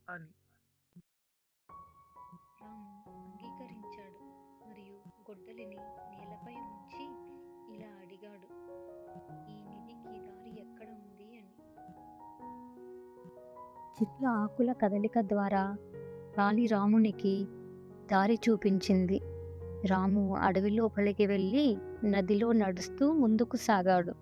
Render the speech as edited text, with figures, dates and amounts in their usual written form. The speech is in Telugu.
అని. రాము అంగీకరించాడు మరియు గొడ్డలిని నేలపై ఉంచి ఇలా అడిగాడు, ఈ నిధికి దారి ఎక్కడ ఉంది అని. చెట్ల ఆకుల కదలిక ద్వారా గాలి రామునికి దారి చూపించింది. రాము అడవి లోపలికి వెళ్ళి నదిలో నడుస్తూ ముందుకు సాగాడు.